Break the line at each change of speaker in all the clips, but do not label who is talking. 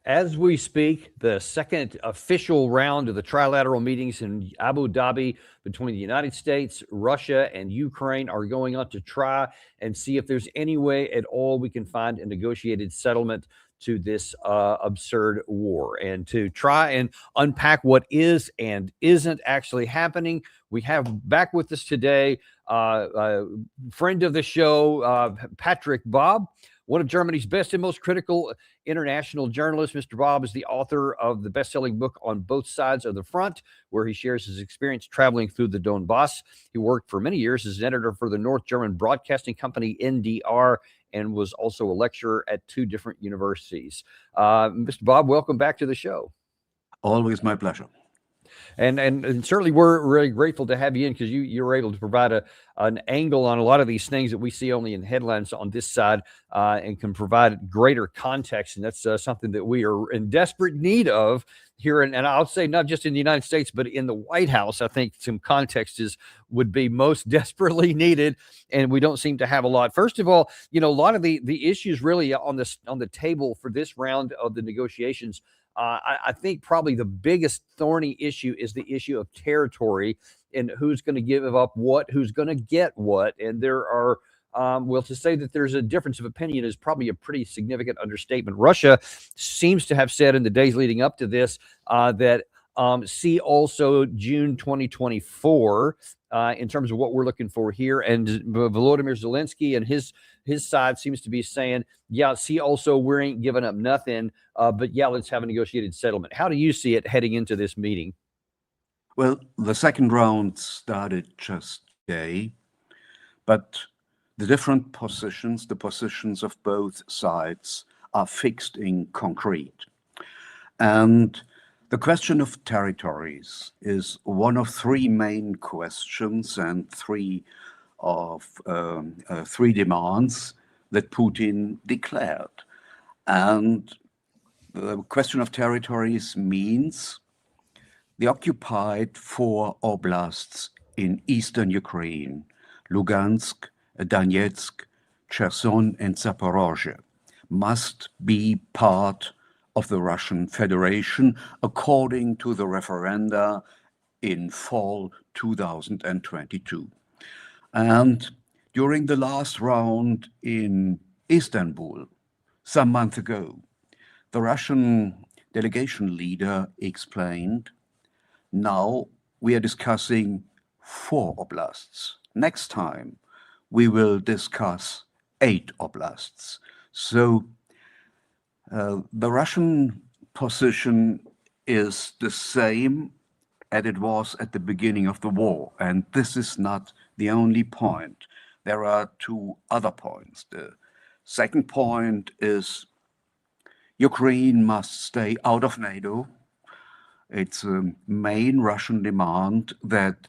As we speak, the second official round of the trilateral meetings in Abu Dhabi between the United States, Russia, and Ukraine are going on to try and see if there's any way at all we can find a negotiated settlement to this absurd war. And to try and unpack what is and isn't actually happening, we have back with us today friend of the show, Patrik Baab, one of Germany's best and most critical international journalists. Mr. Baab is the author of the best-selling book On Both Sides of the Front, where he shares his experience traveling through the Donbas. He worked for many years as an editor for the North German broadcasting company NDR and was also a lecturer at 2 different universities. Mr. Baab, welcome back to the show.
Always my pleasure.
And certainly we're really grateful to have you in because you were able to provide an angle on a lot of these things that we see only in headlines on this side and can provide greater context. And that's something that we are in desperate need of here. And I'll say not just in the United States, but in the White House. I think some context would be most desperately needed. And we don't seem to have a lot. First of all, a lot of the issues really on the table for this round of the negotiations. I think probably the biggest thorny issue is the issue of territory and who's going to give up what, who's going to get what. And there are, to say that there's a difference of opinion is probably a pretty significant understatement. Russia seems to have said in the days leading up to this that see also June 2024 in terms of what we're looking for here. And Volodymyr Zelensky and his side seems to be saying, yeah, see also we ain't giving up nothing, but yeah, let's have a negotiated settlement. How do you see it heading into this meeting?
Well, the second round started just today, but the different positions, the positions of both sides are fixed in concrete. And the question of territories is one of 3 main questions and three demands that Putin declared. And the question of territories means the occupied 4 oblasts in eastern Ukraine, Lugansk, Donetsk, Cherson, and Zaporozhye, must be part of the Russian Federation according to the referenda in fall 2022. And during the last round in Istanbul, some month ago, the Russian delegation leader explained, now we are discussing 4 oblasts. Next time, we will discuss 8 oblasts. So the Russian position is the same as it was at the beginning of the war. And this is not the only point. There are 2 other points. The second point is Ukraine must stay out of NATO. It's a main Russian demand that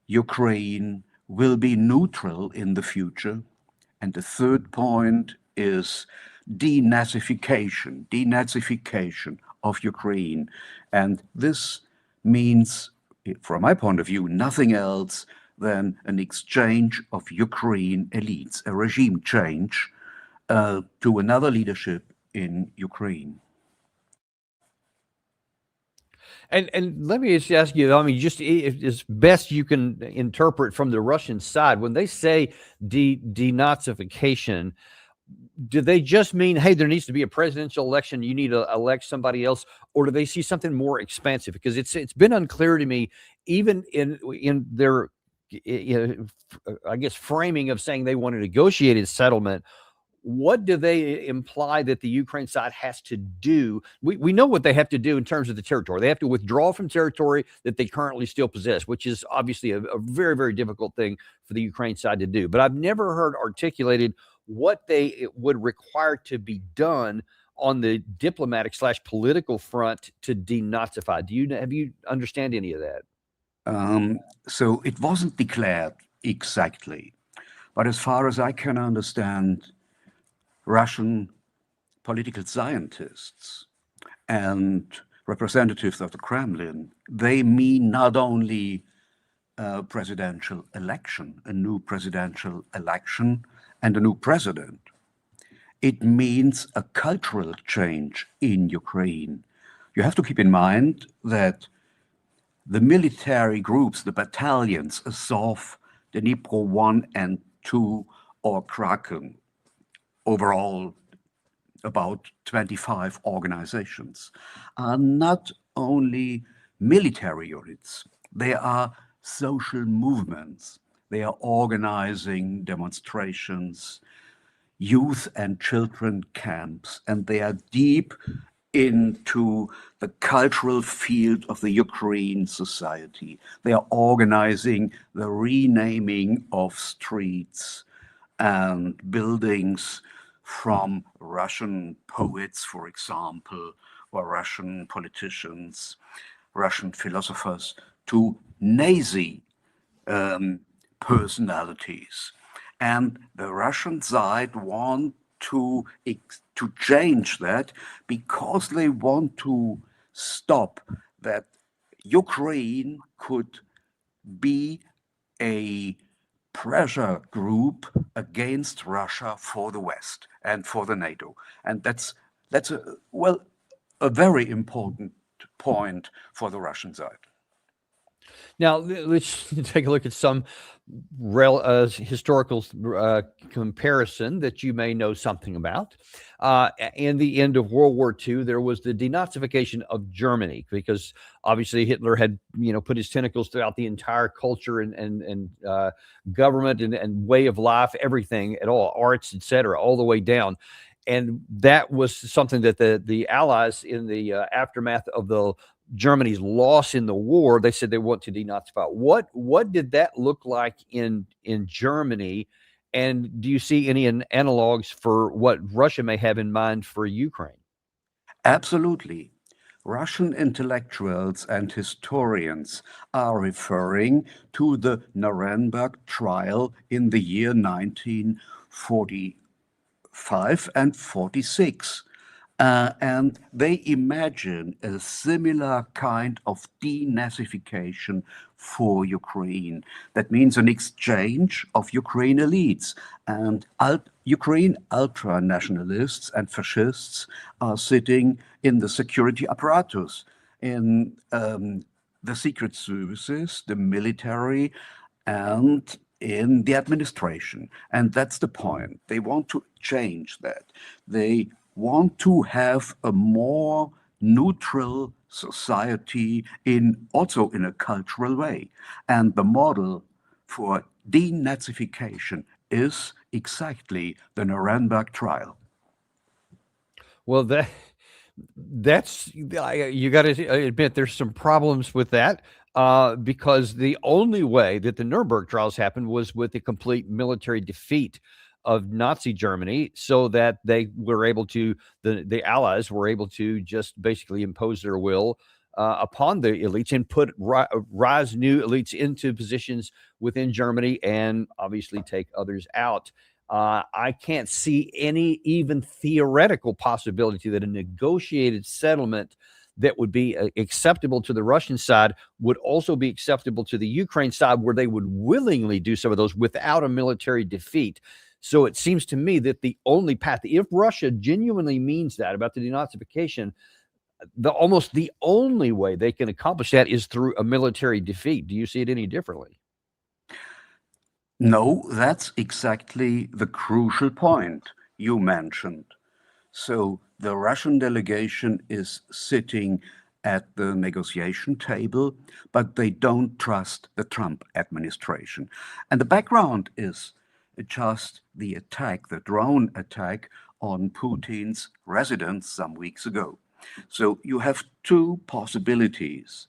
Ukraine will be neutral in the future. And the third point is denazification of Ukraine. And this means, from my point of view, nothing else than an exchange of Ukraine elites, a regime change to another leadership in Ukraine.
And let me just ask you, I mean, just as best you can interpret from the Russian side, when they say denazification, do they just mean, hey, there needs to be a presidential election, you need to elect somebody else, or do they see something more expansive? Because it's been unclear to me, even in their, I guess, framing of saying they want a negotiated settlement. What do they imply that the Ukraine side has to do? We know what they have to do in terms of the territory. They have to withdraw from territory that they currently still possess, which is obviously a very, very difficult thing for the Ukraine side to do. But I've never heard articulated what they would require to be done on the diplomatic / political front to denazify. Have you understand any of that?
So it wasn't declared exactly, but as far as I can understand, Russian political scientists and representatives of the Kremlin, they mean not only a presidential election, a new presidential election and a new president. it means a cultural change in Ukraine. You have to keep in mind that the military groups, the battalions, Azov, Dnipro 1 and 2, or Kraken, overall about 25 organizations, are not only military units, they are social movements. They are organizing demonstrations, youth and children camps, and they are deep into the cultural field of the Ukraine society. They are organizing the renaming of streets and buildings from Russian poets, for example, or Russian politicians, Russian philosophers, to Nazi personalities. And the Russian side want to change that because they want to stop that Ukraine could be a pressure group against Russia for the West and for the NATO. And that's a very important point for the Russian side.
Now, let's take a look at some historical comparison that you may know something about. In the end of World War II, there was the denazification of Germany because obviously Hitler had, put his tentacles throughout the entire culture and government and way of life, everything at all, arts, etc., all the way down. And that was something that the Allies in the aftermath of Germany's loss in the war, they said they want to denazify. What did that look like in Germany? And do you see any analogs for what Russia may have in mind for Ukraine?
Absolutely. Russian intellectuals and historians are referring to the Nuremberg trial in the year 1945 and 46. And they imagine a similar kind of denazification for Ukraine. That means an exchange of Ukraine elites. And Ukraine ultra-nationalists and fascists are sitting in the security apparatus, in the secret services, the military, and in the administration. And that's the point. They want to change that. They want to have a more neutral society also in a cultural way. And the model for denazification is exactly the Nuremberg trial.
Well, that's you got to admit there's some problems with that because the only way that the Nuremberg trials happened was with a complete military defeat of Nazi Germany, so that they were able to, the Allies were able to just basically impose their will upon the elites and rise new elites into positions within Germany and obviously take others out. I can't see any even theoretical possibility that a negotiated settlement that would be acceptable to the Russian side would also be acceptable to the Ukraine side, where they would willingly do some of those without a military defeat. So it seems to me that the only path, if Russia genuinely means that about the denazification, almost the only way they can accomplish that is through a military defeat. Do you see it any differently?
No, that's exactly the crucial point you mentioned. So the Russian delegation is sitting at the negotiation table, but they don't trust the Trump administration. And the background is just the attack, the drone attack on Putin's residence some weeks ago. So you have two possibilities.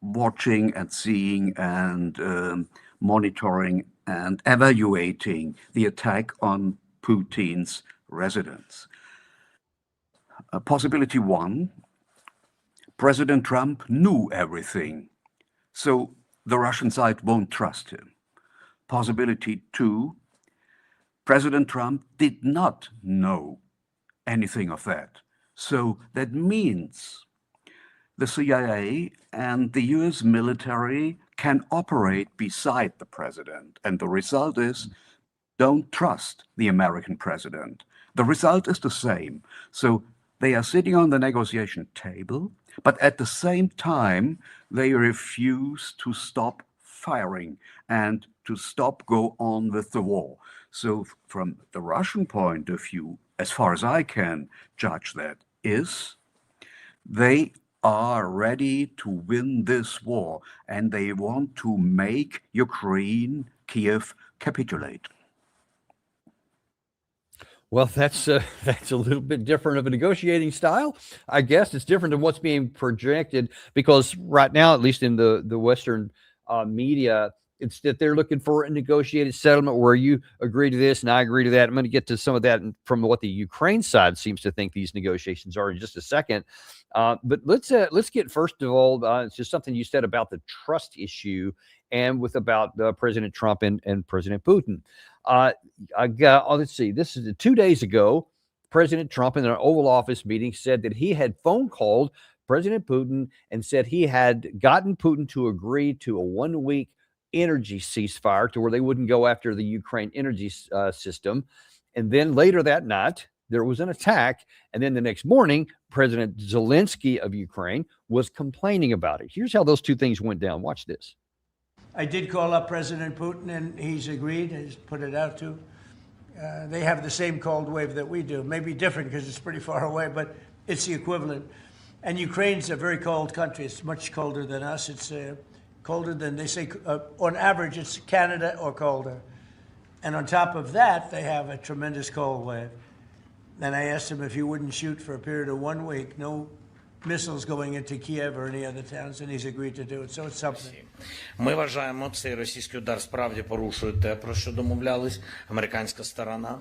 Watching and seeing and monitoring and evaluating the attack on Putin's residence. Possibility one, President Trump knew everything, so the Russian side won't trust him. Possibility two, President Trump did not know anything of that. So that means the CIA and the US military can operate beside the president. And the result is don't trust the American president. The result is the same. So they are sitting on the negotiation table, but at the same time, they refuse to stop firing and to go on with the war. So from the Russian point of view, as far as I can judge that, is they are ready to win this war and they want to make Ukraine, Kiev, capitulate.
Well, that's a little bit different of a negotiating style. I guess it's different than what's being projected, because right now, at least in the Western media, it's that they're looking for a negotiated settlement where you agree to this and I agree to that. I'm going to get to some of that from what the Ukraine side seems to think these negotiations are in just a second. But let's get, first of all, it's just something you said about the trust issue and about President Trump and President Putin. Let's see, this is 2 days ago, President Trump in an Oval Office meeting said that he had phone called President Putin and said he had gotten Putin to agree to a 1-week energy ceasefire to where they wouldn't go after the Ukraine energy system. And then later that night, there was an attack. And then the next morning, President Zelensky of Ukraine was complaining about it. Here's how those two things went down. Watch this.
I did call up President Putin, and he's agreed. He's put it out to. They have the same cold wave that we do. Maybe different because it's pretty far away, but it's the equivalent. And Ukraine's a very cold country. It's much colder than us. It's colder than, they say, on average, it's Canada or colder. And on top of that, they have a tremendous cold wave. And I asked him if he wouldn't shoot for a period of 1 week, no missiles going into Kiev or any other towns, and he's agreed to do it. So it's something.
Ми вважаємо, цей російський удар справді порушує те, про що домовлялись американська сторона,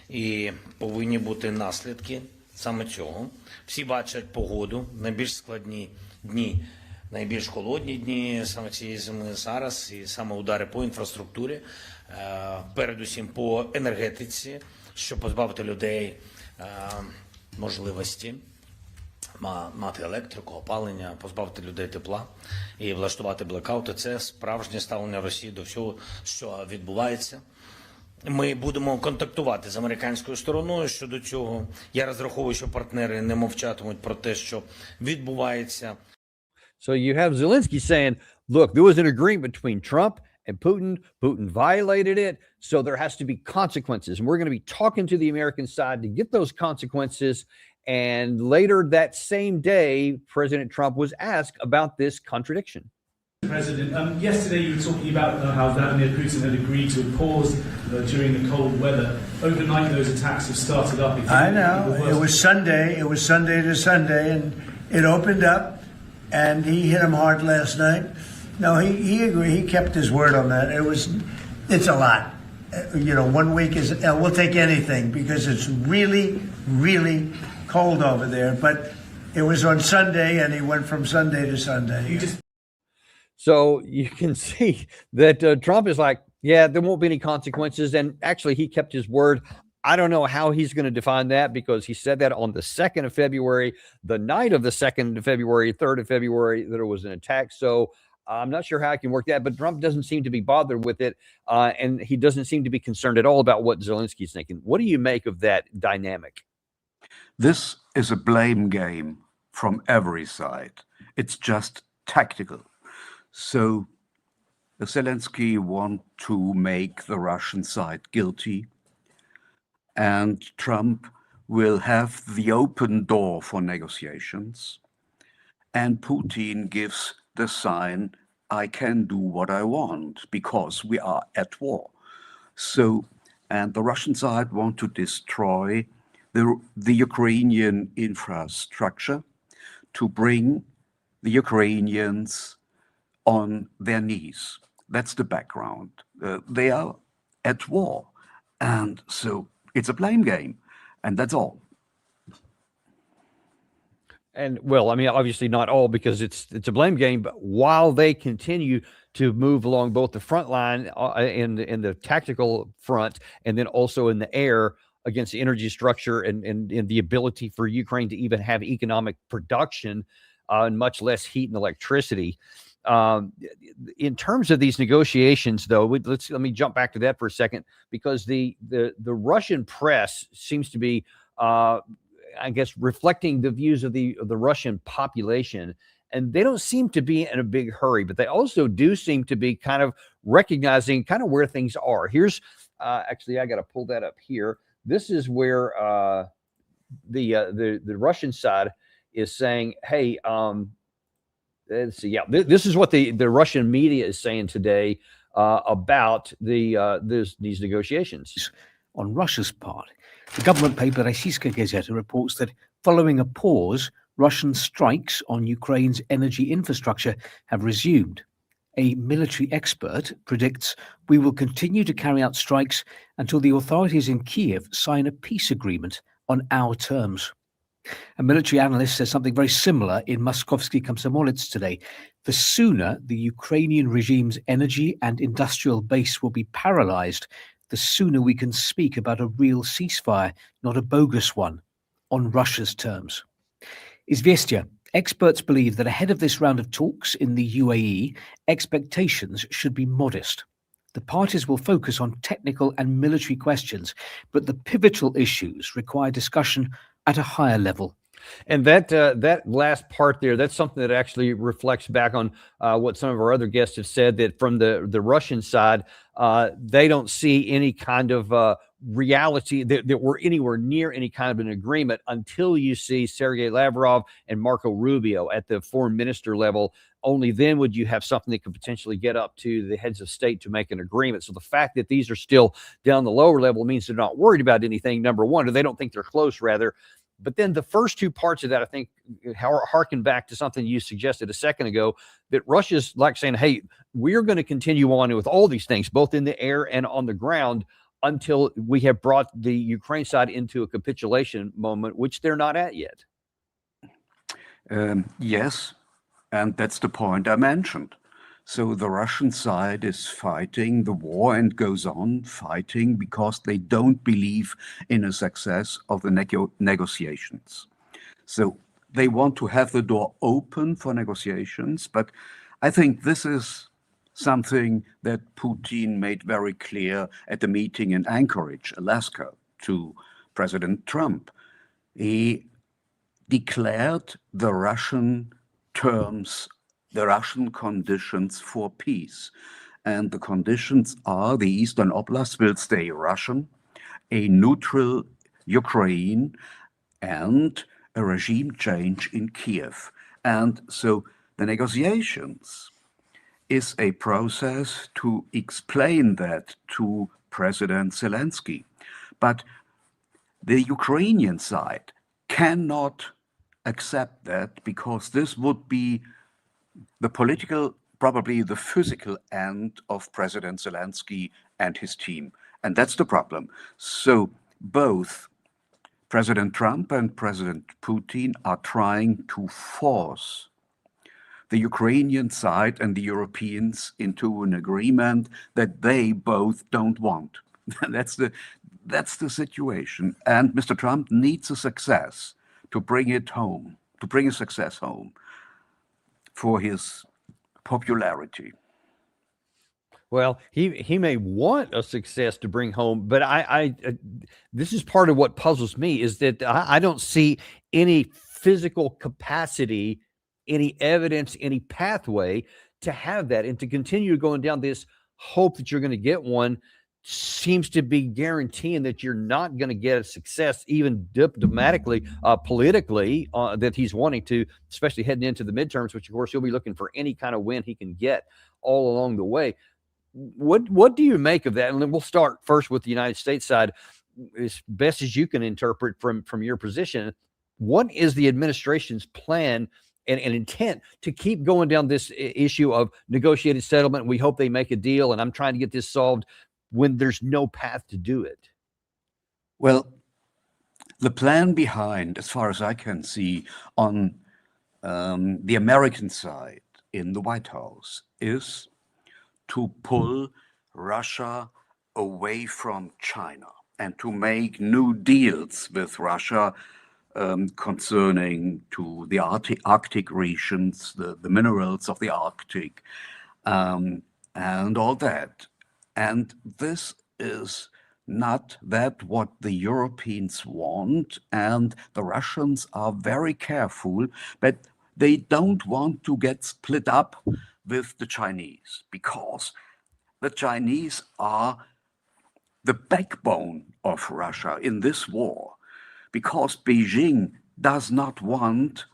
і повинні бути наслідки саме цього. Всі бачать погоду, найбільш складні дні, найбільш холодні дні саме цієї зими зараз, і саме удари по інфраструктурі, передусім по енергетиці, щоб позбавити людей можливості мати електрику, опалення, позбавити людей тепла і влаштувати блекаути. Це справжнє ставлення Росії до всього, що відбувається. Ми будемо контактувати з американською стороною щодо цього. Я розраховую, що партнери не мовчатимуть про те, що відбувається.
So you have Zelensky saying, look, there was an agreement between Trump and Putin. Putin violated it, so there has to be consequences. And we're going to be talking to the American side to get those consequences. And later that same day, President Trump was asked about this contradiction.
President, yesterday you were talking about how Vladimir Putin had agreed to a pause during the cold weather. Overnight, those attacks have started up.
I know. It was Sunday. It was Sunday to Sunday, and it opened up, and he hit him hard last night. No, he agreed. He kept his word on that. It's a lot. 1 week is, we'll take anything because it's really, really cold over there. But it was on Sunday, and he went from Sunday to Sunday.
So you can see that Trump is like, yeah, there won't be any consequences. And actually, he kept his word. I don't know how he's going to define that, because he said that on the 2nd of February, the night of the 2nd of February, 3rd of February, that there was an attack. So I'm not sure how I can work that, but Trump doesn't seem to be bothered with it. And he doesn't seem to be concerned at all about what Zelensky's thinking. What do you make of that dynamic?
This is a blame game from every side. It's just tactical. So Zelensky wants to make the Russian side guilty, and Trump will have the open door for negotiations, and Putin gives the sign, I can do what I want because we are at war. So, and the Russian side want to destroy the Ukrainian infrastructure to bring the Ukrainians on their knees. That's the background. They are at war. And so it's a blame game. And that's all.
And well, I mean, obviously not all, because it's a blame game, but while they continue to move along both the front line in the tactical front, and then also in the air against the energy structure and the ability for Ukraine to even have economic production, and much less heat and electricity. In terms of these negotiations, though, let me jump back to that for a second, because the Russian press seems to be, I guess, reflecting the views of the Russian population, and they don't seem to be in a big hurry, but they also do seem to be kind of recognizing kind of where things are. Here's actually, I got to pull that up here. This is where the Russian side is saying, hey, let's see. Yeah, this is what the Russian media is saying today about these negotiations.
On Russia's part, the government paper Российская Gazeta reports that following a pause, Russian strikes on Ukraine's energy infrastructure have resumed. A military expert predicts we will continue to carry out strikes until the authorities in Kiev sign a peace agreement on our terms. A military analyst says something very similar in Moskovsky Komsomolets today. The sooner the Ukrainian regime's energy and industrial base will be paralyzed, the sooner we can speak about a real ceasefire, not a bogus one, on Russia's terms. Izvestia, experts believe that ahead of this round of talks in the UAE, expectations should be modest. The parties will focus on technical and military questions, but the pivotal issues require discussion at a higher level.
And that last part there, that's something that actually reflects back on what some of our other guests have said, that from the Russian side, they don't see any kind of reality that we're anywhere near any kind of an agreement until you see Sergei Lavrov and Marco Rubio at the foreign minister level. Only then would you have something that could potentially get up to the heads of state to make an agreement. So the fact that these are still down the lower level means they're not worried about anything, number one, or they don't think they're close, rather. But then the first two parts of that, I think, harken back to something you suggested a second ago, that Russia's like saying, hey, we're going to continue on with all these things, both in the air and on the ground, until we have brought the Ukraine side into a capitulation moment, which they're not at yet.
Yes, and that's the point I mentioned. So the Russian side is fighting the war and goes on fighting because they don't believe in a success of the negotiations. So they want to have the door open for negotiations, but I think this is something that Putin made very clear at the meeting in Anchorage, Alaska, to President Trump. He declared the Russian terms, the Russian conditions for peace. And the conditions are the Eastern Oblast will stay Russian, a neutral Ukraine, and a regime change in Kiev. And so the negotiations is a process to explain that to President Zelensky. But the Ukrainian side cannot accept that, because this would be the political, probably the physical end of President Zelensky and his team. And that's the problem. So both President Trump and President Putin are trying to force the Ukrainian side and the Europeans into an agreement that they both don't want. That's the situation. And Mr. Trump needs a success to bring it home, to bring a success home for his popularity.
Well, he may want a success to bring home, but I this is part of what puzzles me, is that I don't see any physical capacity, any evidence, any pathway to have that, and to continue going down this hope that you're going to get one seems to be guaranteeing that you're not going to get a success, even diplomatically, politically, that he's wanting to, especially heading into the midterms, which of course he'll be looking for any kind of win he can get all along the way. What do you make of that? And then we'll start first with the United States side, as best as you can interpret from your position. What is the administration's plan and intent to keep going down this issue of negotiated settlement? We hope they make a deal, and I'm trying to get this solved, when there's no path to do it.
Well, the plan behind, as far as I can see, on the American side in the White House, is to pull Russia away from China and to make new deals with Russia concerning to the Arctic regions, the minerals of the Arctic, and all that. And this is not that what the Europeans want, and the Russians are very careful, but they don't want to get split up with the Chinese, because the Chinese are the backbone of Russia in this war, because Beijing does not want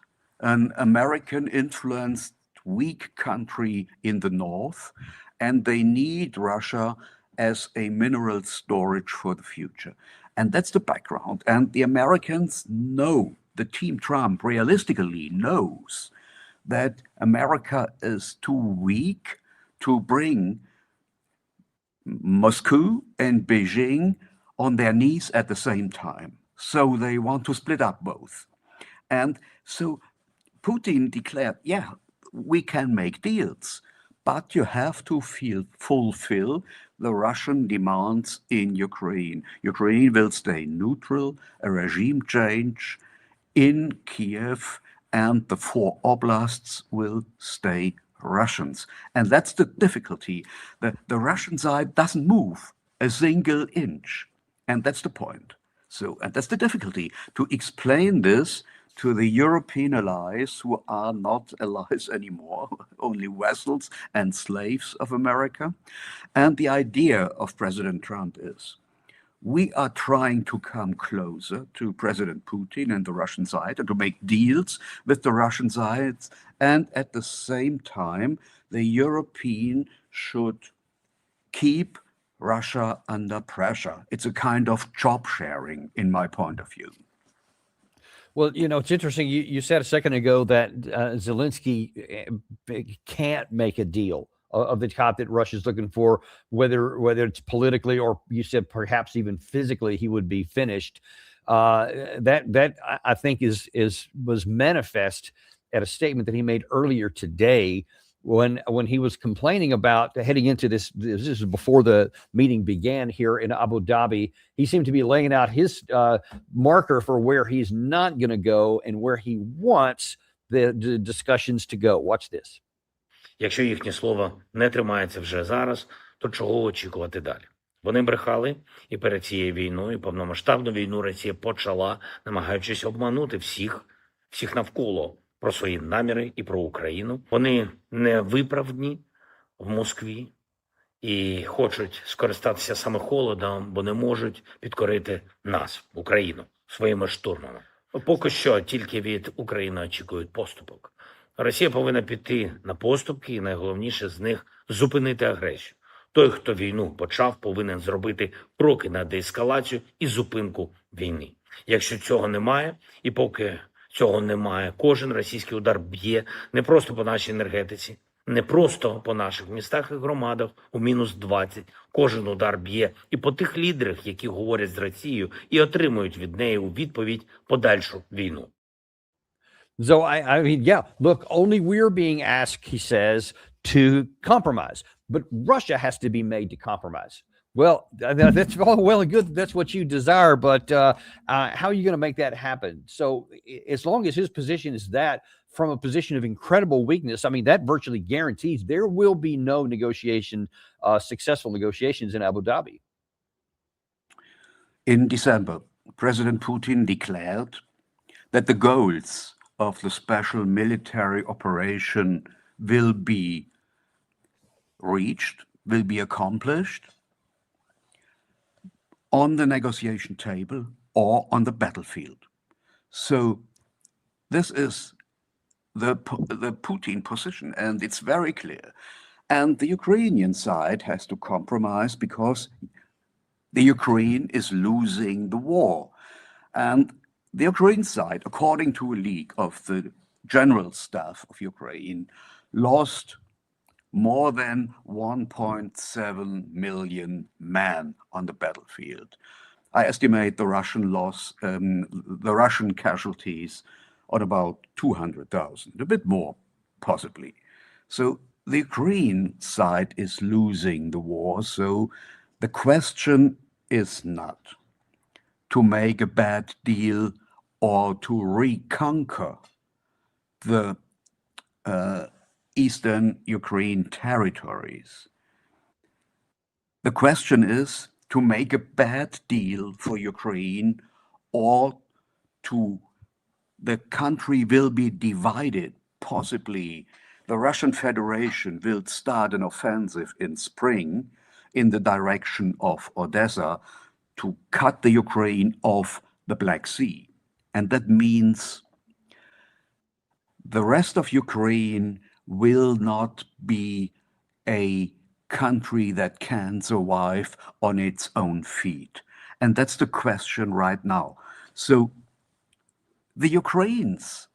an American-influenced weak country in the north, and they need Russia as a mineral storage for the future. And that's the background. And the Americans know, the Team Trump realistically knows that America is too weak to bring Moscow and Beijing on their knees at the same time. So they want to split up both. And so Putin declared, yeah, we can make deals, but you have to fulfill the Russian demands in Ukraine. Ukraine will stay neutral, a regime change in Kiev, and the 4 oblasts will stay Russians. And that's the difficulty. The Russian side doesn't move a single inch. And that's the point. So, and that's the difficulty, to explain this to the European allies, who are not allies anymore, only vassals and slaves of America. And the idea of President Trump is, we are trying to come closer to President Putin and the Russian side, and to make deals with the Russian side. And at the same time, the European should keep Russia under pressure. It's a kind of job sharing, in my point of view.
Well, you know, it's interesting. You said a second ago that Zelensky can't make a deal of the type that Russia's looking for, whether it's politically or, you said, perhaps even physically, he would be finished. That I think was manifest at a statement that he made earlier today, when he was complaining about heading into this is before the meeting began here in Abu Dhabi. He seemed to be laying out his marker for where he's not going to go and where he wants the discussions to go. Watch this.
Якщо їхнє слово не тримається вже зараз, то чого очікувати далі? Вони брехали і перед цією війною, і повномасштабну війну Росія почала, намагаючись обманути всіх навколо про свої наміри і про Україну. Вони не виправні в Москві і хочуть скористатися саме холодом, бо не можуть підкорити нас, Україну, своїми штурмами. Поки що тільки від України очікують поступок. Росія повинна піти на поступки, і найголовніше з них – зупинити агресію. Той, хто війну почав, повинен зробити кроки на деескалацію і зупинку війни. Якщо цього немає, і поки цього немає, кожен російський удар б'є не просто по нашій енергетиці, не просто по наших містах і громадах у -20. Кожен удар б'є і по тих лідерах, які говорять з Росією і отримують від неї у відповідь подальшу війну.
So, I mean, yeah, look, only we're being asked, he says, to compromise, but Russia has to be made to compromise. Well, that's all well and good. That's what you desire, but how are you going to make that happen? So as long as his position is that, from a position of incredible weakness, I mean, that virtually guarantees there will be no successful negotiations in Abu Dhabi.
In December, President Putin declared that the goals of the special military operation will be reached, will be accomplished on the negotiation table or on the battlefield. So this is the Putin position, and it's very clear. And the Ukrainian side has to compromise because the Ukraine is losing the war. And the Ukraine side, according to a leak of the general staff of Ukraine, lost more than 1.7 million men on the battlefield. I estimate the Russian casualties on about 200,000, a bit more possibly. So the Ukraine side is losing the war. So the question is not to make a bad deal or to reconquer the eastern Ukraine territories. The question is to make a bad deal for Ukraine, or the country will be divided. Possibly the Russian Federation will start an offensive in spring in the direction of Odessa to cut the Ukraine off the Black Sea. And that means the rest of Ukraine will not be a country that can survive on its own feet. And that's the question right now. So the Ukrainians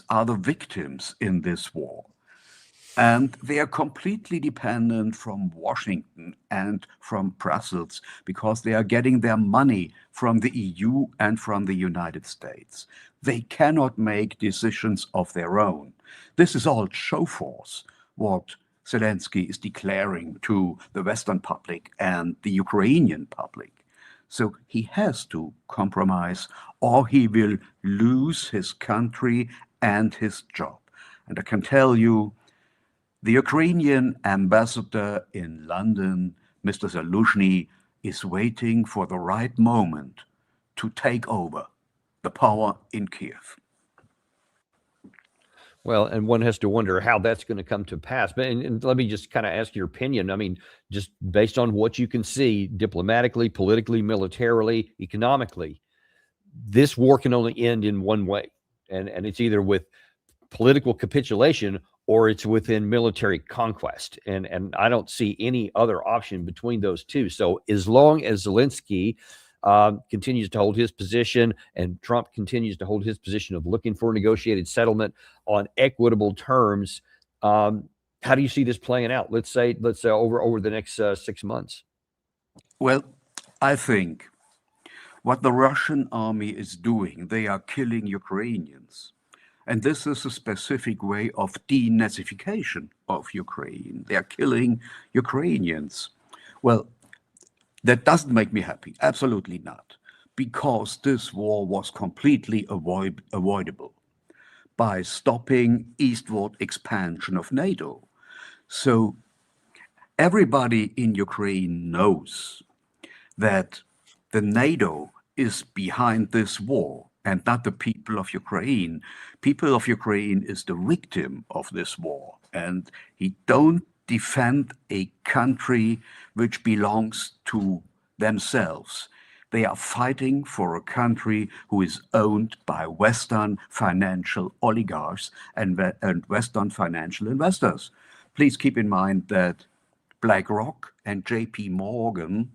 are the victims in this war. And they are completely dependent from Washington and from Brussels because they are getting their money from the EU and from the United States. They cannot make decisions of their own. This is all show force, what Zelensky is declaring to the Western public and the Ukrainian public. So he has to compromise, or he will lose his country and his job. And I can tell you, the Ukrainian ambassador in London, Mr. Zaluzhny, is waiting for the right moment to take over the power in Kiev.
Well, and one has to wonder how that's going to come to pass. But and let me just kind of ask your opinion. I mean, just based on what you can see diplomatically, politically, militarily, economically, this war can only end in one way. And it's either with political capitulation or it's within military conquest. And I don't see any other option between those two. So as long as Zelensky continues to hold his position and Trump continues to hold his position of looking for a negotiated settlement on equitable terms, how do you see this playing out? Let's say over the next 6 months.
Well, I think what the Russian army is doing, they are killing Ukrainians. And this is a specific way of denazification of Ukraine. They are killing Ukrainians. Well, that doesn't make me happy. Absolutely not. Because this war was completely avoidable by stopping eastward expansion of NATO. So everybody in Ukraine knows that the NATO is behind this war and not the people of Ukraine. People of Ukraine is the victim of this war, and he don't defend a country which belongs to themselves. They are fighting for a country who is owned by Western financial oligarchs and Western financial investors. Please keep in mind that BlackRock and JP Morgan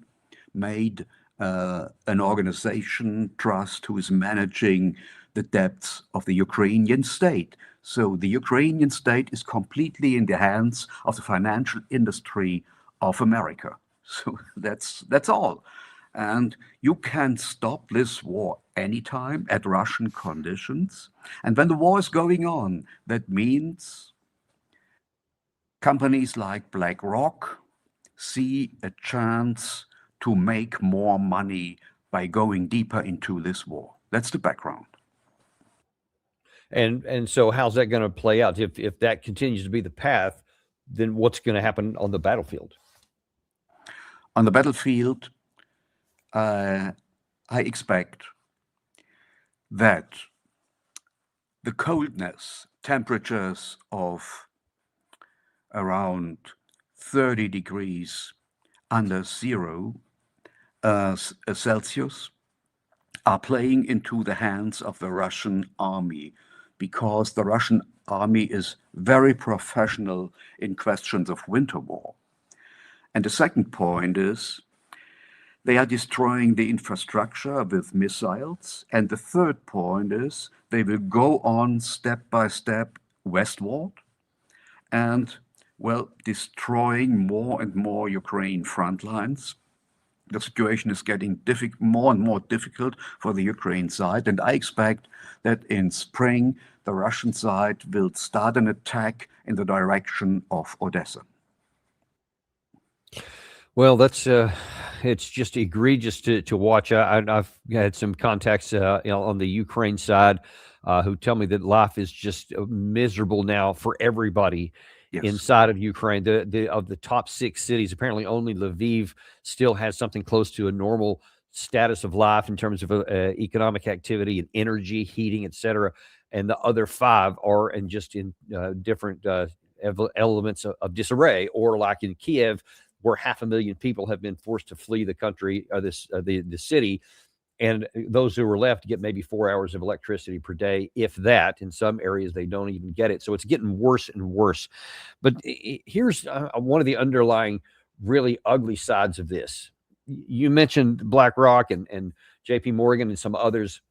made an organization trust who is managing the debts of the Ukrainian state. So the Ukrainian state is completely in the hands of the financial industry of America. So that's all. And you can stop this war anytime at Russian conditions. And when the war is going on, that means companies like BlackRock see a chance to make more money by going deeper into this war. That's the background.
And so how's that going to play out? If that continues to be the path, then what's going to happen on the battlefield?
On the battlefield, I expect that the coldness, temperatures of around 30 degrees under zero Celsius are playing into the hands of the Russian army, because the Russian army is very professional in questions of winter war. And the second point is they are destroying the infrastructure with missiles. And the third point is they will go on step by step westward and, well, destroying more and more Ukraine front lines. The situation is getting more and more difficult for the Ukraine side. And I expect that in spring, the Russian side will start an attack in the direction of Odessa.
Well, that's it's just egregious to watch. I've had some contacts on the Ukraine side who tell me that life is just miserable now for everybody
Yes.
inside of Ukraine. Of the top 6 cities, apparently only Lviv still has something close to a normal status of life in terms of economic activity and energy, heating, etc. And the other 5 are in different elements of disarray, or like in Kiev, where 500,000 people have been forced to flee the country, the city, and those who are left get maybe 4 hours of electricity per day, if that. In some areas, they don't even get it. So it's getting worse and worse. But here's one of the underlying really ugly sides of this. You mentioned BlackRock and JP Morgan and some others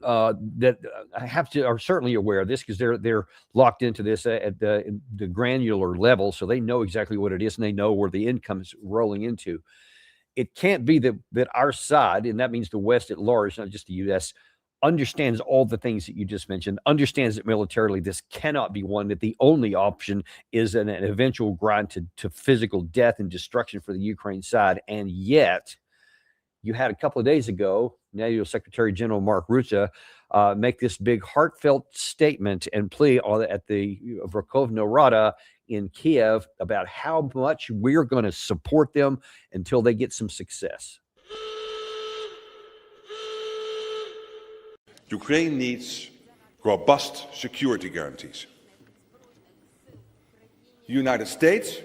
that are certainly aware of this, because they're locked into this at the granular level, so they know exactly what it is and they know where the income is rolling into. It can't be that our side, and that means the West at large, not just the U.S., understands all the things that you just mentioned, understands that militarily this cannot be won, that the only option is an eventual grind to physical death and destruction for the Ukraine side. And yet, you had a couple of days ago, NATO Secretary General Mark Rutte make this big heartfelt statement and plea at the Verkhovna Rada in Kiev about how much we're going to support them until they get some success.
Ukraine needs robust security guarantees. The United States,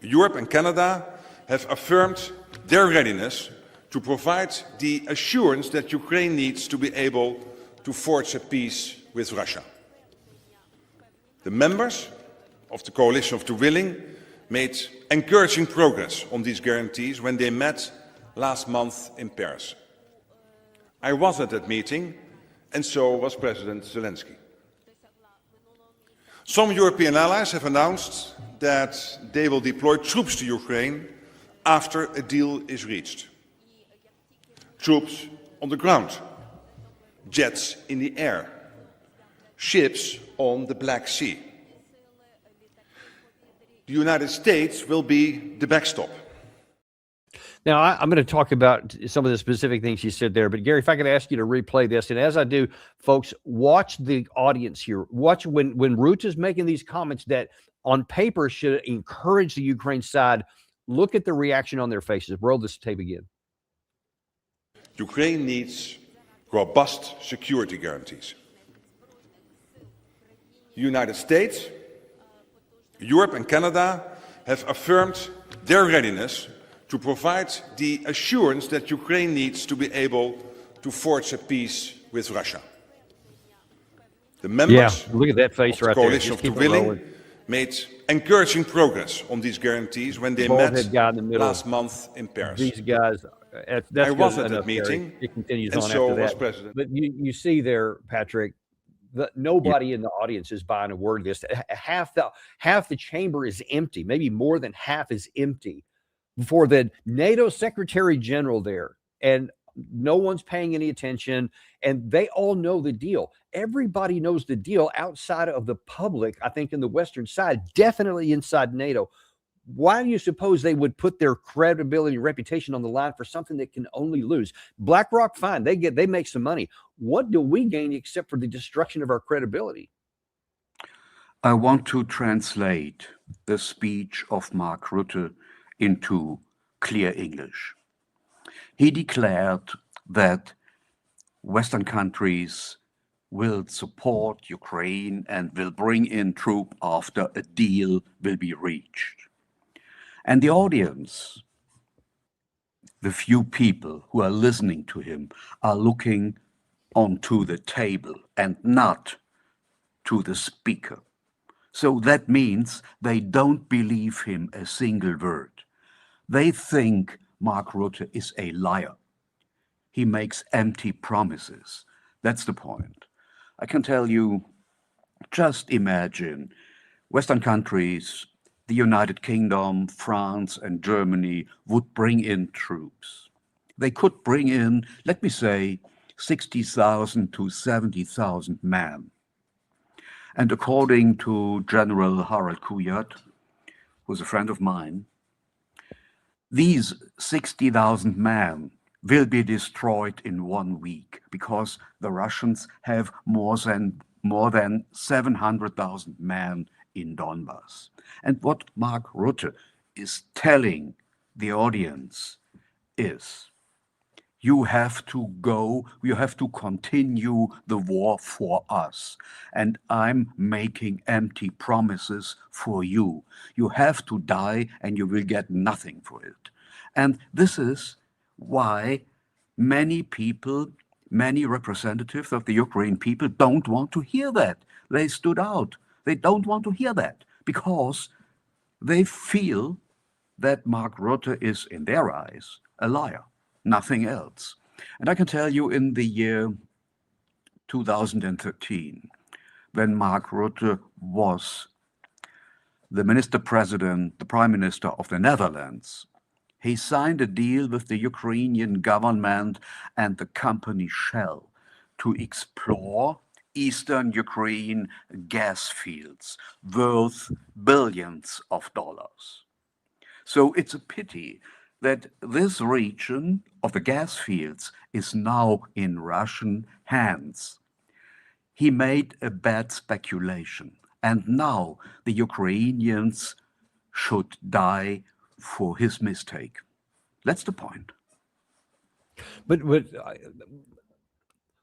Europe and Canada have affirmed their readiness to provide the assurance that Ukraine needs to be able to forge a peace with Russia. The members of the Coalition of the Willing made encouraging progress on these guarantees when they met last month in Paris. I was at that meeting, and so was President Zelensky. Some European allies have announced that they will deploy troops to Ukraine after a deal is reached. Troops on the ground, jets in the air, ships on the Black Sea. The United States will be the backstop.
Now, I'm going to talk about some of the specific things you said there, but Gary, if I could ask you to replay this, and as I do, folks, watch the audience here. Watch when Rutte is making these comments that on paper should encourage the Ukraine side. Look at the reaction on their faces. Roll this tape again.
Ukraine needs robust security guarantees. The United States, Europe and Canada have affirmed their readiness to provide the assurance that Ukraine needs to be able to forge a peace with Russia. The members
look at that face
of
right
the Coalition
there.
of the Willing made encouraging progress on these guarantees when they met last month in Paris.
These guys,
I was at that meeting,
it continues
and
on
so
after
was
that.
President.
But you see there, Patrik, nobody in the audience is buying a word of this. Half the chamber is empty. Maybe more than half is empty for the NATO Secretary General there, and no one's paying any attention, and they all know the deal. Everybody knows the deal outside of the public, I think, in the Western side, definitely inside NATO. Why do you suppose they would put their credibility and reputation on the line for something that can only lose? BlackRock, fine, they make some money. What do we gain except for the destruction of our credibility?
I want to translate the speech of Mark Rutte into clear English. He declared that Western countries will support Ukraine and will bring in troops after a deal will be reached. And the audience, the few people who are listening to him, are looking onto the table and not to the speaker. So that means they don't believe him a single word. They think Mark Rutte is a liar. He makes empty promises. That's the point. I can tell you, just imagine Western countries, the United Kingdom, France, and Germany would bring in troops. They could bring in, let me say, 60,000 to 70,000 men. And according to General Harald Kujat, who's a friend of mine, these 60,000 men will be destroyed in 1 week because the Russians have more than 700,000 men in Donbas. And what Mark Rutte is telling the audience is, you have to continue the war for us. And I'm making empty promises for you. You have to die and you will get nothing for it. And this is why many people, many representatives of the Ukrainian people don't want to hear that. They stood out. They don't want to hear that because they feel that Mark Rutte is, in their eyes, a liar, nothing else. And I can tell you, in the year 2013, when Mark Rutte was the minister-president, the prime minister of the Netherlands, he signed a deal with the Ukrainian government and the company Shell to explore eastern Ukraine gas fields worth billions of dollars. So it's a pity that this region of the gas fields is now in Russian hands. He made a bad speculation, and now the Ukrainians should die for his mistake. That's the point.
But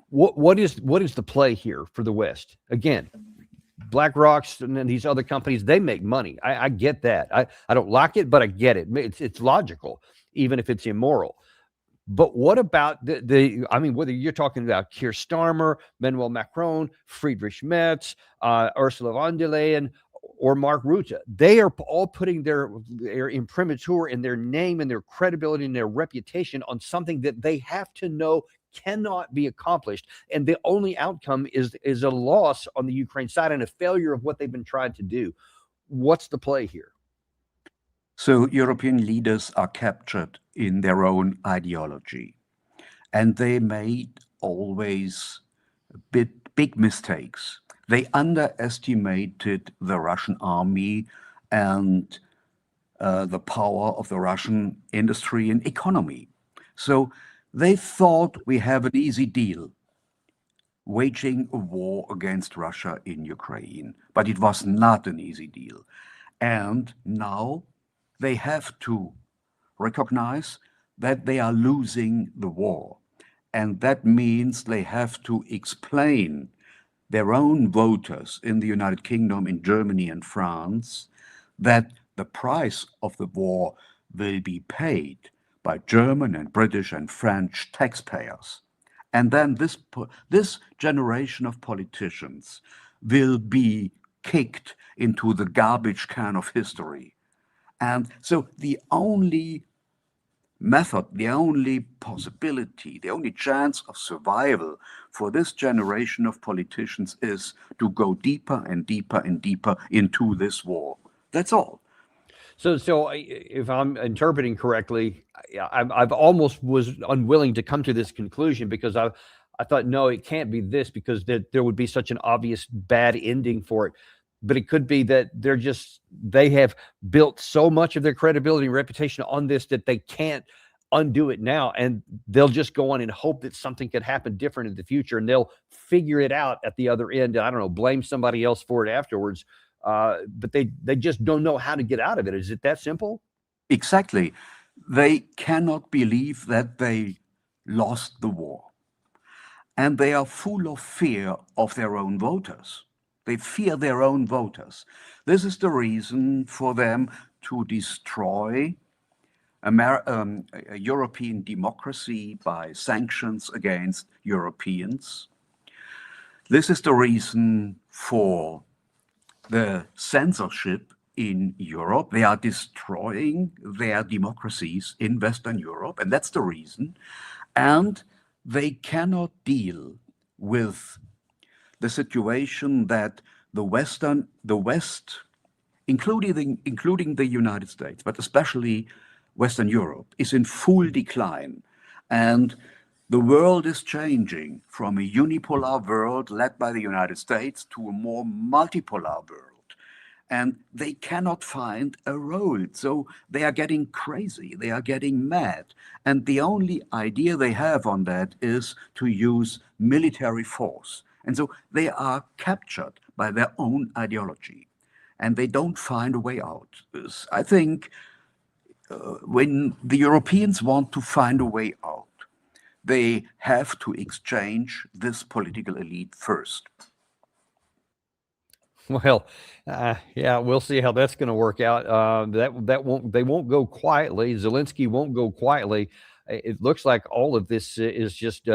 what is the play here for the West? Again, BlackRock's and then these other companies, they make money. I get that. I don't like it, but I get it. It's logical, even if it's immoral. But what about I mean, whether you're talking about Keir Starmer, Emmanuel Macron, Friedrich Merz, Ursula von der Leyen, or Mark Rutte, they are all putting their imprimatur and their name and their credibility and their reputation on something that they have to know cannot be accomplished. And the only outcome is a loss on the Ukraine side and a failure of what they've been trying to do. What's the play here?
So European leaders are captured in their own ideology, and they made always big mistakes. They underestimated the Russian army and the power of the Russian industry and economy. So they thought we have an easy deal, waging a war against Russia in Ukraine. But it was not an easy deal. And now they have to recognize that they are losing the war. And that means they have to explain their own voters in the United Kingdom, in Germany and France, that the price of the war will be paid by German and British and French taxpayers. And then this generation of politicians will be kicked into the garbage can of history. And so the only method, the only possibility, the only chance of survival for this generation of politicians is to go deeper and deeper and deeper into this war. That's all.
So if I'm interpreting correctly, I've almost was unwilling to come to this conclusion because I thought, no, it can't be this because there would be such an obvious bad ending for it. But it could be that they have built so much of their credibility and reputation on this that they can't undo it now. And they'll just go on and hope that something could happen different in the future. And they'll figure it out at the other end. And I don't know, blame somebody else for it afterwards. But they just don't know how to get out of it. Is it that simple?
Exactly. They cannot believe that they lost the war. And they are full of fear of their own voters. They fear their own voters. This is the reason for them to destroy European democracy by sanctions against Europeans. This is the reason for the censorship in Europe. They are destroying their democracies in Western Europe, and that's the reason. And they cannot deal with the situation that the West, including the United States, but especially Western Europe, is in full decline. And the world is changing from a unipolar world led by the United States to a more multipolar world. and they cannot find a road. So they are getting crazy, they are getting mad. And the only idea they have on that is to use military force. And so they are captured by their own ideology, and they don't find a way out. I think when the Europeans want to find a way out, they have to exchange this political elite first.
Well, yeah, we'll see how that's going to work out. They won't go quietly. Zelensky won't go quietly. It looks like all of this is just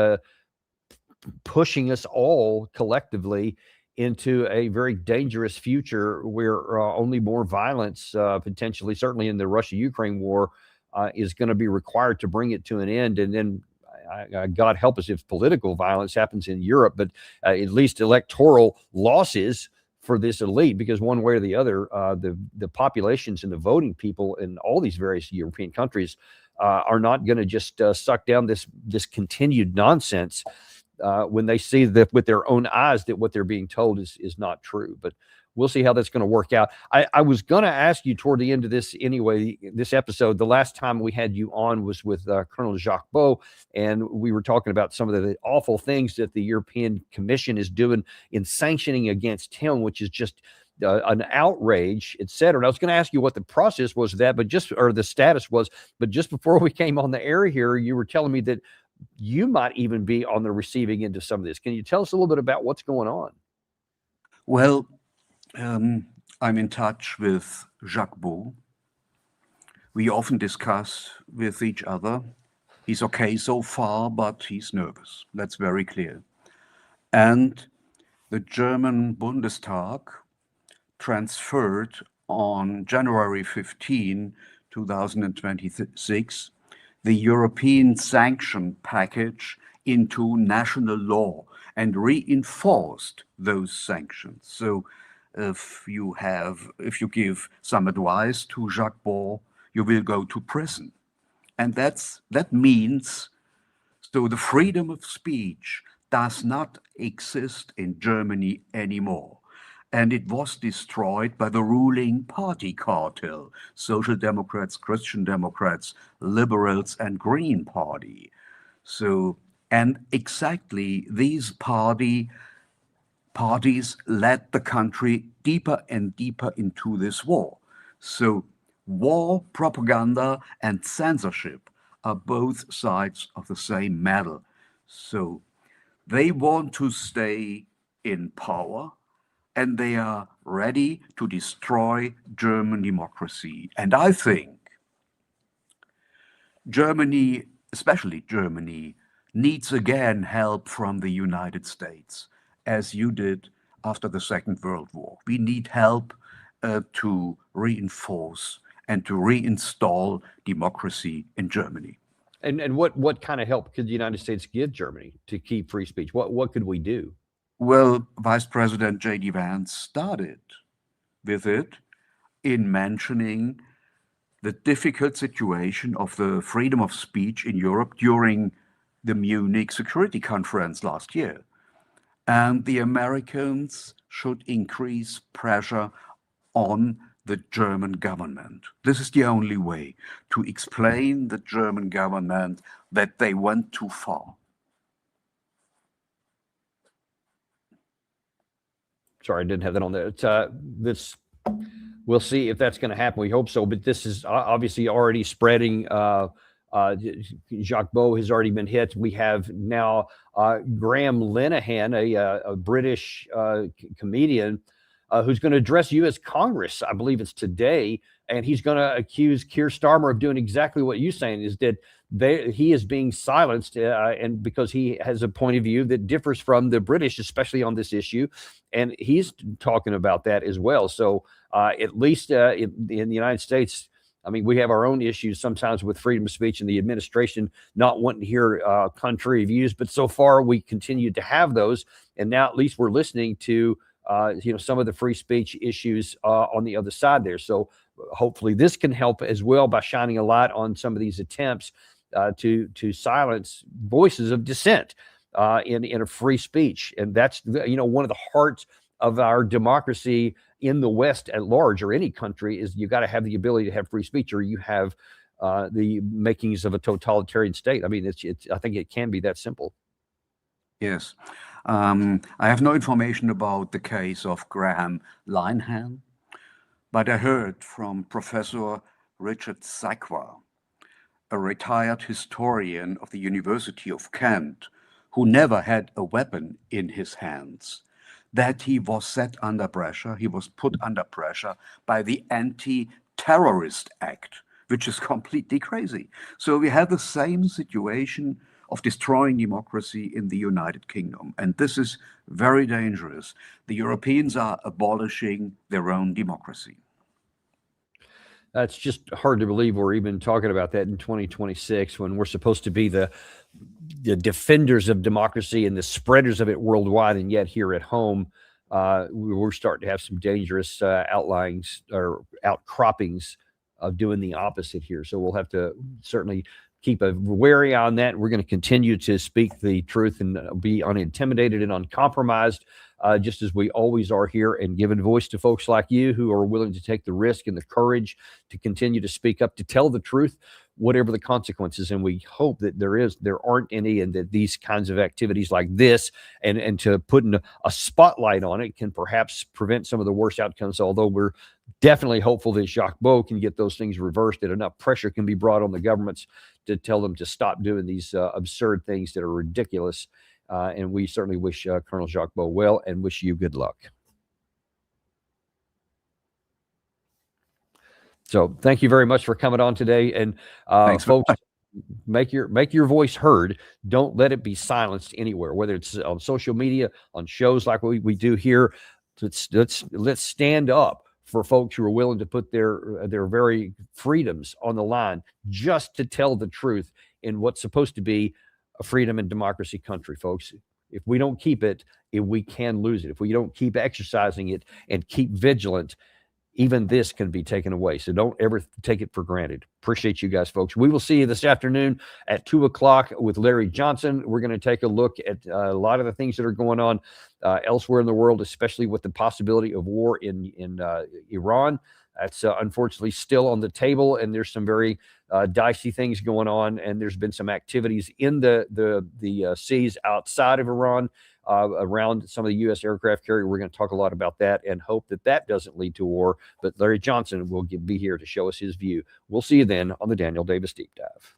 pushing us all collectively into a very dangerous future where only more violence, potentially, certainly in the Russia-Ukraine war, is going to be required to bring it to an end. And then God help us if political violence happens in Europe, but at least electoral losses for this elite, because one way or the other, the populations and the voting people in all these various European countries are not going to just suck down this continued nonsense when they see that with their own eyes that what they're being told is not true. But we'll see how that's going to work out. I was going to ask you toward the end of this anyway, this episode. The last time we had you on was with Colonel Jacques Baab, and we were talking about some of the awful things that the European Commission is doing in sanctioning against him, which is just an outrage, et cetera. And I was going to ask you what the process was of that, or the status was. But just before we came on the air here, you were telling me that you might even be on the receiving end of some of this. Can you tell us a little bit about what's going on?
Well, I'm in touch with Jacques Baab. We often discuss with each other. He's okay so far, but he's nervous. That's very clear. And the German Bundestag transferred on January 15, 2026, the European sanction package into national law and reinforced those sanctions. So if you give some advice to Jacques Baab, you will go to prison. And that means, so the freedom of speech does not exist in Germany anymore. And it was destroyed by the ruling party cartel, Social Democrats, Christian Democrats, Liberals, and Green Party. So, and exactly these parties led the country deeper and deeper into this war. So war, propaganda, and censorship are both sides of the same medal. So they want to stay in power, and they are ready to destroy German democracy. And I think Germany, especially Germany, needs again help from the United States, as you did after the Second World War. We need help to reinforce and to reinstall democracy in Germany.
And what kind of help could the United States give Germany to keep free speech? What could we do?
Well, Vice President J.D. Vance started with it in mentioning the difficult situation of the freedom of speech in Europe during the Munich Security Conference last year. And the Americans should increase pressure on the German government. This is the only way to explain the German government that they went too far.
Sorry, I didn't have that on there. We'll see if that's going to happen. We hope so. But this is obviously already spreading. Jacques Baab has already been hit. We have now Graham Linehan, a British comedian, who's going to address U.S. Congress. I believe it's today. And he's going to accuse Keir Starmer of doing exactly what you're saying, is that he is being silenced, and because he has a point of view that differs from the British, especially on this issue. And he's talking about that as well. So at least in the United States, I mean, we have our own issues sometimes with freedom of speech and the administration not wanting to hear contrary views. But so far, we continue to have those. And now at least we're listening to some of the free speech issues on the other side there. So hopefully this can help as well by shining a light on some of these attempts to silence voices of dissent in a free speech. And that's one of the hearts of our democracy in the West at large, or any country, is you got to have the ability to have free speech, or you have the makings of a totalitarian state. I mean, I think it can be that simple.
Yes. I have no information about the case of Graham Linehan, but I heard from Professor Richard Sakwa, a retired historian of the University of Kent, who never had a weapon in his hands, that he was set under pressure, he was put under pressure by the Anti-Terrorist Act, which is completely crazy. So we have the same situation of destroying democracy in the United Kingdom. And this is very dangerous. The Europeans are abolishing their own democracy.
That's just hard to believe we're even talking about that in 2026, when we're supposed to be the defenders of democracy and the spreaders of it worldwide. And yet here at home, we're starting to have some dangerous outlyings or outcroppings of doing the opposite here. So we'll have to certainly keep a wary eye on that. We're going to continue to speak the truth and be unintimidated and uncompromised, just as we always are here, and giving voice to folks like you who are willing to take the risk and the courage to continue to speak up, to tell the truth, whatever the consequences. And we hope that there aren't any, and that these kinds of activities like this, and to put a spotlight on it, can perhaps prevent some of the worst outcomes. Although we're definitely hopeful that Jacques Beau can get those things reversed, that enough pressure can be brought on the governments to tell them to stop doing these absurd things that are ridiculous. And we certainly wish Colonel Jacques Beau well, and wish you good luck. So thank you very much for coming on today. And folks, make your voice heard. Don't let it be silenced anywhere, whether it's on social media, on shows like we do here. Let's stand up for folks who are willing to put their very freedoms on the line just to tell the truth in what's supposed to be a freedom and democracy country, folks. If we don't keep it, we can lose it. If we don't keep exercising it and keep vigilant, even this can be taken away. So don't ever take it for granted. Appreciate you guys, folks. We will see you this afternoon at 2:00 with Larry Johnson. We're going to take a look at a lot of the things that are going on elsewhere in the world, especially with the possibility of war in Iran. That's unfortunately still on the table, and there's some very dicey things going on, and there's been some activities in the seas outside of Iran, around some of the U.S. aircraft carrier. We're going to talk a lot about that and hope that doesn't lead to war. But Larry Johnson will be here to show us his view. We'll see you then on the Daniel Davis Deep Dive.